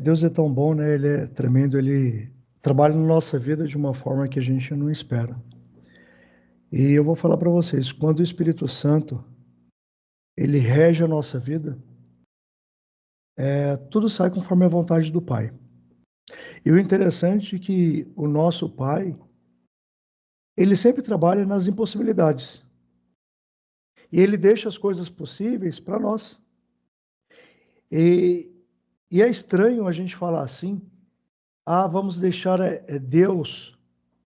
Deus é tão bom, né? Ele é tremendo, ele trabalha na nossa vida de uma forma que a gente não espera. E eu vou falar para vocês, quando o Espírito Santo, ele rege a nossa vida, tudo sai conforme a vontade do Pai. E o interessante é que o nosso Pai, ele sempre trabalha nas impossibilidades. E ele deixa as coisas possíveis para nós. E, e é estranho a gente falar assim, vamos deixar Deus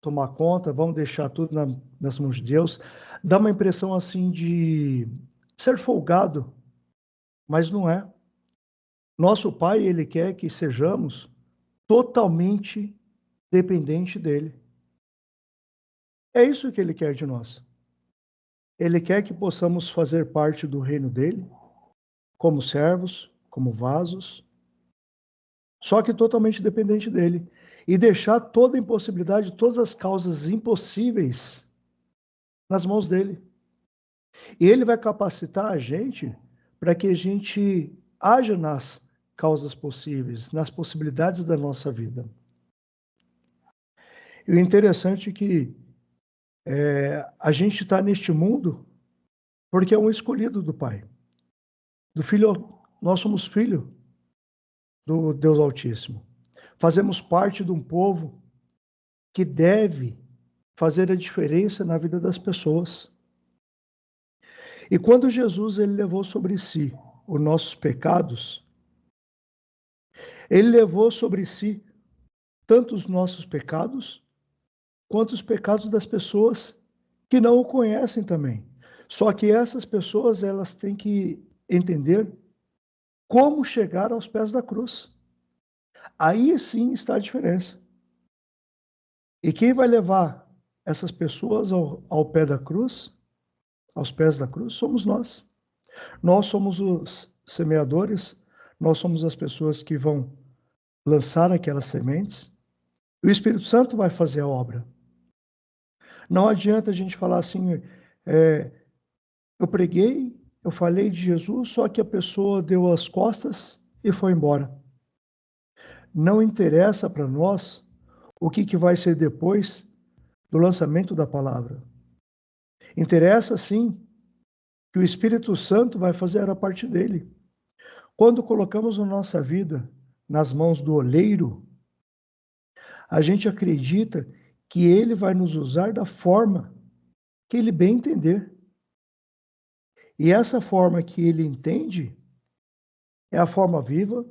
tomar conta, vamos deixar tudo nas mãos de Deus. Dá uma impressão assim de ser folgado, mas não é. Nosso Pai, ele quer que sejamos totalmente dependente dele. É isso que ele quer de nós. Ele quer que possamos fazer parte do reino dele, como servos, como vasos, só que totalmente dependente dele. E deixar toda a impossibilidade, todas as causas impossíveis nas mãos dele. E ele vai capacitar a gente para que a gente haja nas causas possíveis, nas possibilidades da nossa vida. E o interessante é que a gente está neste mundo porque é um escolhido do Pai. Do Filho, nós somos filho do Deus Altíssimo. Fazemos parte de um povo que deve fazer a diferença na vida das pessoas. E quando Jesus ele levou sobre si os nossos pecados, ele levou sobre si tanto os nossos pecados, quanto os pecados das pessoas que não o conhecem também. Só que essas pessoas, elas têm que entender como chegar aos pés da cruz. Aí sim está a diferença. E quem vai levar essas pessoas ao pé da cruz, aos pés da cruz, somos nós. Nós somos os semeadores, nós somos as pessoas que vão lançar aquelas sementes. O Espírito Santo vai fazer a obra. Não adianta a gente falar assim, eu preguei, eu falei de Jesus, só que a pessoa deu as costas e foi embora. Não interessa para nós o que vai ser depois do lançamento da palavra. Interessa sim que o Espírito Santo vai fazer a parte dele. Quando colocamos a nossa vida nas mãos do oleiro, a gente acredita que ele vai nos usar da forma que ele bem entender. E essa forma que ele entende é a forma viva,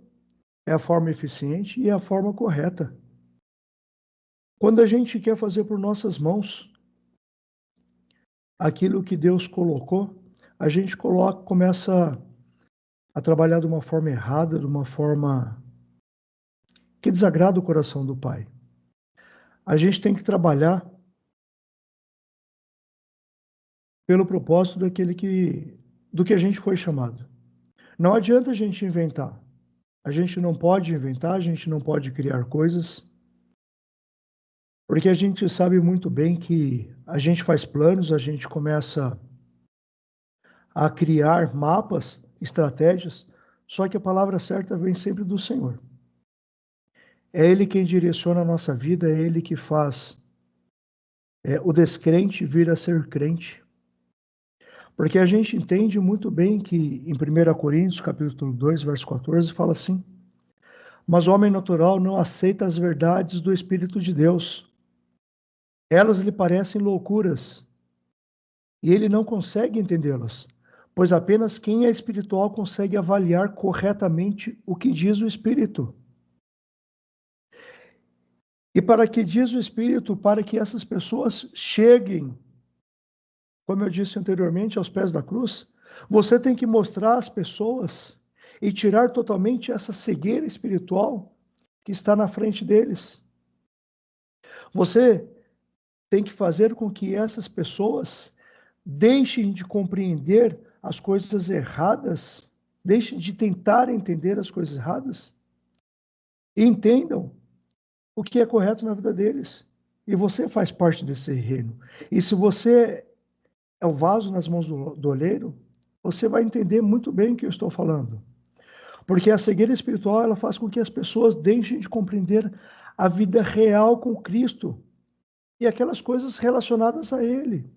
é a forma eficiente e é a forma correta. Quando a gente quer fazer por nossas mãos aquilo que Deus colocou, a gente começa a trabalhar de uma forma errada, de uma forma que desagrada o coração do Pai. A gente tem que trabalhar pelo propósito do que a gente foi chamado. Não adianta a gente inventar. A gente não pode inventar, a gente não pode criar coisas, porque a gente sabe muito bem que a gente faz planos, a gente começa a criar mapas, estratégias, só que a palavra certa vem sempre do Senhor. É Ele quem direciona a nossa vida, é Ele que faz o descrente vir a ser crente. Porque a gente entende muito bem que em 1 Coríntios, capítulo 2, verso 14, fala assim: mas o homem natural não aceita as verdades do Espírito de Deus. Elas lhe parecem loucuras, e ele não consegue entendê-las, pois apenas quem é espiritual consegue avaliar corretamente o que diz o Espírito. E para que diz o Espírito? Para que essas pessoas cheguem, como eu disse anteriormente, aos pés da cruz, você tem que mostrar às pessoas e tirar totalmente essa cegueira espiritual que está na frente deles. Você tem que fazer com que essas pessoas deixem de compreender as coisas erradas, deixem de tentar entender as coisas erradas e entendam o que é correto na vida deles. E você faz parte desse reino. E se você é o vaso nas mãos do oleiro, você vai entender muito bem o que eu estou falando. Porque a cegueira espiritual, ela faz com que as pessoas deixem de compreender a vida real com Cristo e aquelas coisas relacionadas a Ele.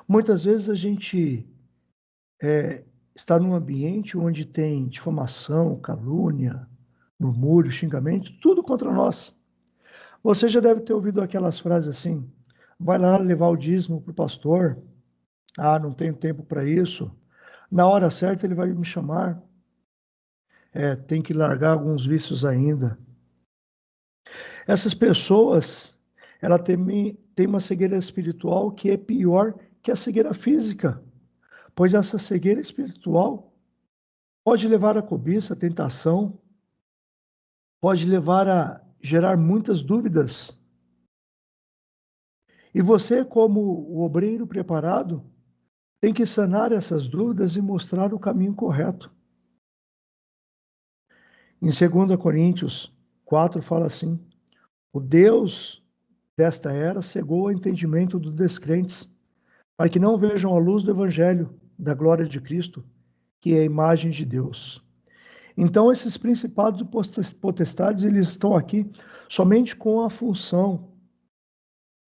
Muitas vezes a gente está num ambiente onde tem difamação, calúnia, murmúrio, xingamento, tudo contra nós. Você já deve ter ouvido aquelas frases assim: vai lá levar o dízimo para o pastor. Ah, não tenho tempo para isso. Na hora certa ele vai me chamar. Tem que largar alguns vícios ainda. Essas pessoas, ela tem uma cegueira espiritual que é pior que a cegueira física, pois essa cegueira espiritual pode levar à cobiça, à tentação, pode levar a gerar muitas dúvidas. E você, como o obreiro preparado, tem que sanar essas dúvidas e mostrar o caminho correto. Em 2 Coríntios 4 fala assim: o Deus desta era cegou o entendimento dos descrentes, para que não vejam a luz do Evangelho da glória de Cristo, que é a imagem de Deus. Então, esses principados e potestades, eles estão aqui somente com a função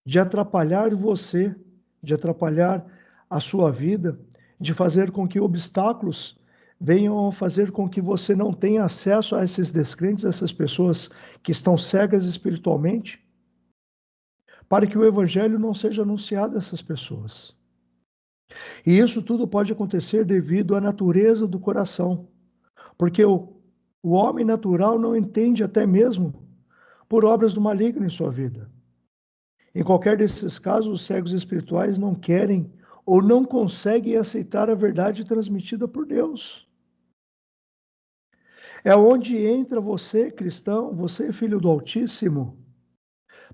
de atrapalhar você, de atrapalhar a sua vida, de fazer com que obstáculos venham a fazer com que você não tenha acesso a esses descrentes, essas pessoas que estão cegas espiritualmente, para que o evangelho não seja anunciado a essas pessoas. E isso tudo pode acontecer devido à natureza do coração, porque o homem natural não entende até mesmo por obras do maligno em sua vida. Em qualquer desses casos, os cegos espirituais não querem ou não conseguem aceitar a verdade transmitida por Deus. É onde entra você, cristão, você, filho do Altíssimo,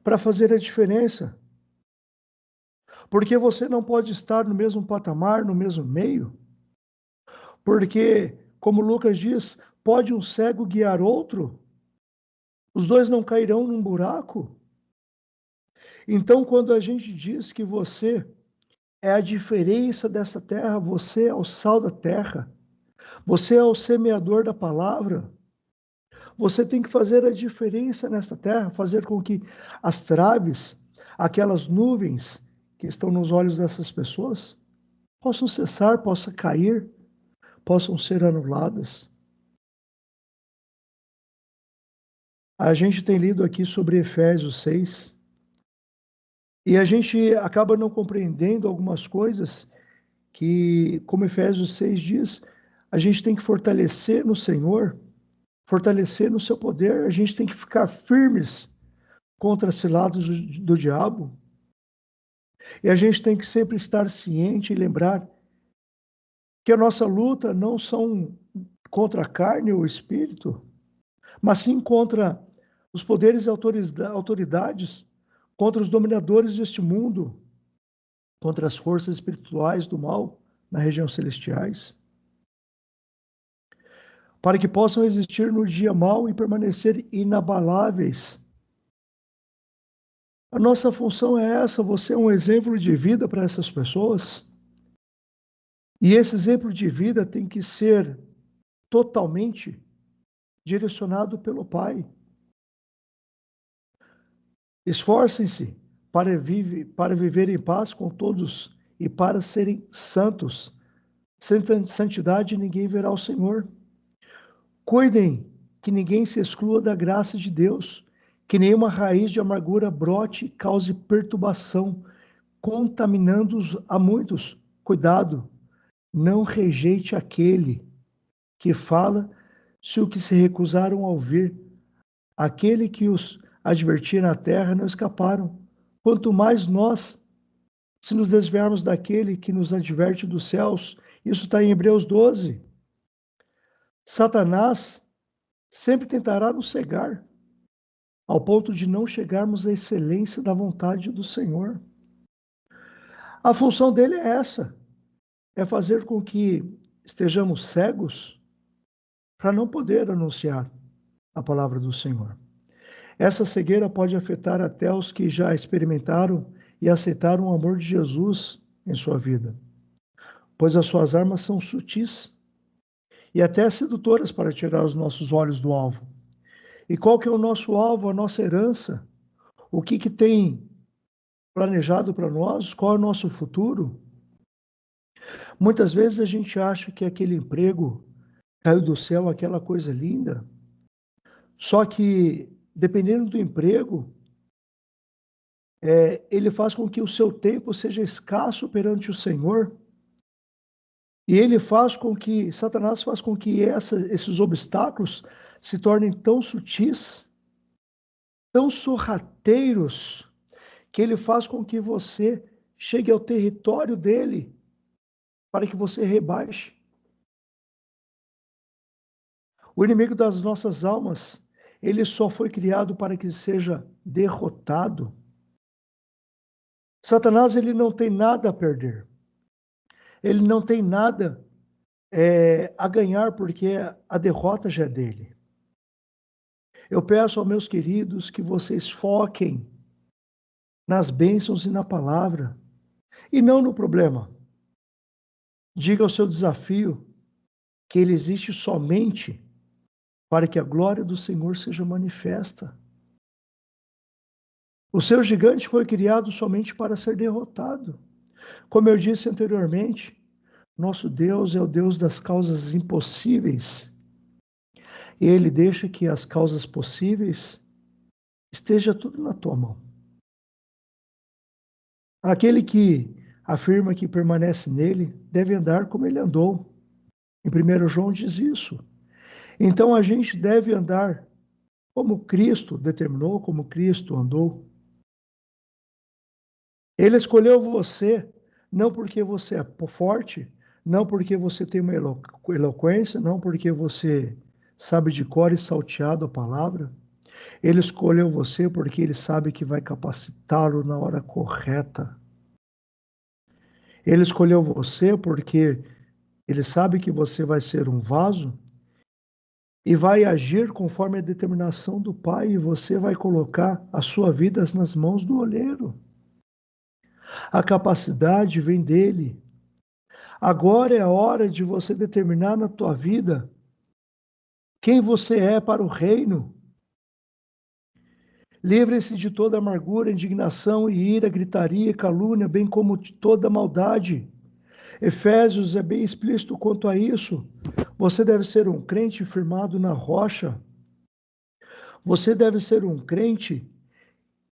para fazer a diferença. Porque você não pode estar no mesmo patamar, no mesmo meio. Porque, como Lucas diz, pode um cego guiar outro? Os dois não cairão num buraco? Então, quando a gente diz que você é a diferença dessa terra, você é o sal da terra, você é o semeador da palavra, você tem que fazer a diferença nesta terra, fazer com que as traves, aquelas nuvens que estão nos olhos dessas pessoas, possam cessar, possam cair, possam ser anuladas. A gente tem lido aqui sobre Efésios 6, e a gente acaba não compreendendo algumas coisas que, como Efésios 6 diz, a gente tem que fortalecer no Senhor, fortalecer no seu poder, a gente tem que ficar firmes contra cilados do diabo, e a gente tem que sempre estar ciente e lembrar que a nossa luta não são contra a carne ou o espírito, mas sim contra os poderes e autoridades, contra os dominadores deste mundo, contra as forças espirituais do mal na região celestiais, para que possam existir no dia mau e permanecer inabaláveis. A nossa função é essa, você é um exemplo de vida para essas pessoas. E esse exemplo de vida tem que ser totalmente direcionado pelo Pai. Esforcem-se para viver em paz com todos e para serem santos. Sem santidade ninguém verá o Senhor. Cuidem que ninguém se exclua da graça de Deus, que nenhuma raiz de amargura brote e cause perturbação, contaminando a muitos. Cuidado, não rejeite aquele que fala se o que se recusaram a ouvir. Aquele que os advertia na terra não escaparam. Quanto mais nós, se nos desviarmos daquele que nos adverte dos céus. Isso está em Hebreus 12. Satanás sempre tentará nos cegar, ao ponto de não chegarmos à excelência da vontade do Senhor. A função dele é essa, é fazer com que estejamos cegos para não poder anunciar a palavra do Senhor. Essa cegueira pode afetar até os que já experimentaram e aceitaram o amor de Jesus em sua vida, pois as suas armas são sutis e até sedutoras para tirar os nossos olhos do alvo. E qual que é o nosso alvo, a nossa herança? O que que tem planejado para nós? Qual é o nosso futuro? Muitas vezes a gente acha que aquele emprego caiu do céu, aquela coisa linda. Só que, dependendo do emprego, ele faz com que o seu tempo seja escasso perante o Senhor. E ele faz com que, Satanás faz com que esses obstáculos se tornem tão sutis, tão sorrateiros, que ele faz com que você chegue ao território dele para que você rebaixe. O inimigo das nossas almas, ele só foi criado para que seja derrotado. Satanás, ele não tem nada a perder. Ele não tem nada a ganhar, porque a derrota já é dele. Eu peço aos meus queridos que vocês foquem nas bênçãos e na palavra, e não no problema. Diga ao seu desafio que ele existe somente para que a glória do Senhor seja manifesta. O seu gigante foi criado somente para ser derrotado. Como eu disse anteriormente, nosso Deus é o Deus das causas impossíveis. E ele deixa que as causas possíveis esteja tudo na tua mão. Aquele que afirma que permanece nele deve andar como ele andou. Em 1 João diz isso. Então a gente deve andar como Cristo determinou, como Cristo andou. Ele escolheu você não porque você é forte, não porque você tem uma eloquência, não porque você sabe de cor e salteado a palavra. Ele escolheu você porque ele sabe que vai capacitá-lo na hora correta. Ele escolheu você porque ele sabe que você vai ser um vaso e vai agir conforme a determinação do Pai, e você vai colocar a sua vida nas mãos do oleiro. A capacidade vem dele. Agora é a hora de você determinar na tua vida quem você é para o reino. Livre-se de toda amargura, indignação e ira, gritaria, calúnia, bem como de toda maldade. Efésios é bem explícito quanto a isso. Você deve ser um crente firmado na rocha. Você deve ser um crente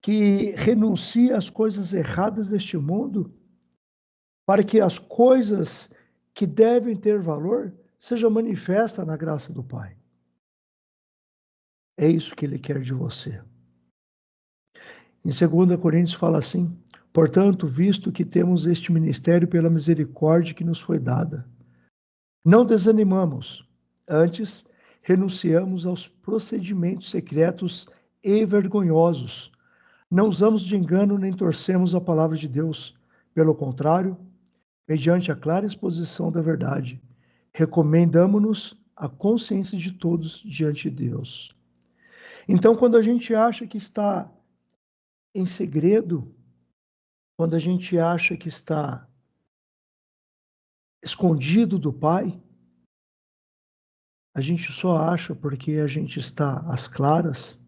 que renuncia às coisas erradas deste mundo, para que as coisas que devem ter valor sejam manifestas na graça do Pai. É isso que ele quer de você. Em 2 Coríntios fala assim: portanto, visto que temos este ministério pela misericórdia que nos foi dada, não desanimamos, antes renunciamos aos procedimentos secretos e vergonhosos. Não usamos de engano nem torcemos a palavra de Deus. Pelo contrário, mediante a clara exposição da verdade, recomendamo-nos à consciência de todos diante de Deus. Então, quando a gente acha que está em segredo, quando a gente acha que está escondido do Pai, a gente só acha porque a gente está às claras.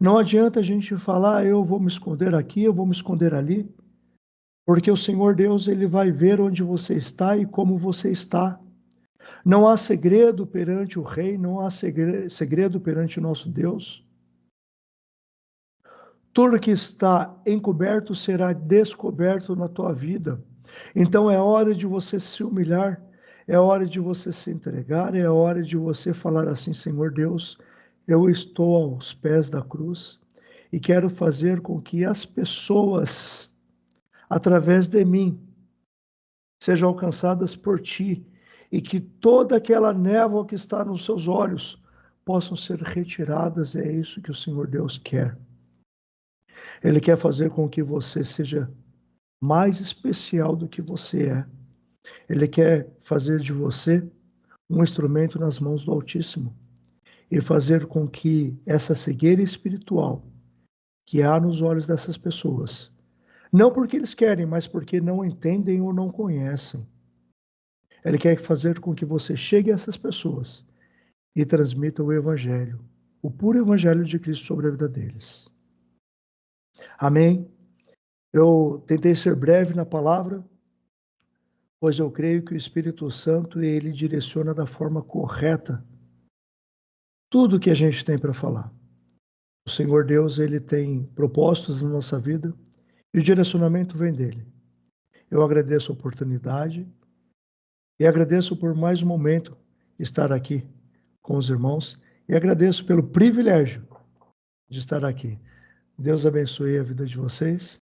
Não adianta a gente falar, eu vou me esconder aqui, eu vou me esconder ali, porque o Senhor Deus, ele vai ver onde você está e como você está. Não há segredo perante o Rei, não há segredo perante o nosso Deus. Tudo que está encoberto será descoberto na tua vida. Então é hora de você se humilhar, é hora de você se entregar, é hora de você falar assim: Senhor Deus, eu estou aos pés da cruz e quero fazer com que as pessoas, através de mim, sejam alcançadas por ti e que toda aquela névoa que está nos seus olhos possam ser retiradas. É isso que o Senhor Deus quer. Ele quer fazer com que você seja mais especial do que você é. Ele quer fazer de você um instrumento nas mãos do Altíssimo e fazer com que essa cegueira espiritual que há nos olhos dessas pessoas, não porque eles querem, mas porque não entendem ou não conhecem, Ele quer fazer com que você chegue a essas pessoas e transmita o Evangelho, o puro Evangelho de Cristo sobre a vida deles. Amém? Eu tentei ser breve na palavra, pois eu creio que o Espírito Santo, ele direciona da forma correta tudo que a gente tem para falar. O Senhor Deus, ele tem propósitos na nossa vida e o direcionamento vem dele. Eu agradeço a oportunidade e agradeço por mais um momento estar aqui com os irmãos e agradeço pelo privilégio de estar aqui. Deus abençoe a vida de vocês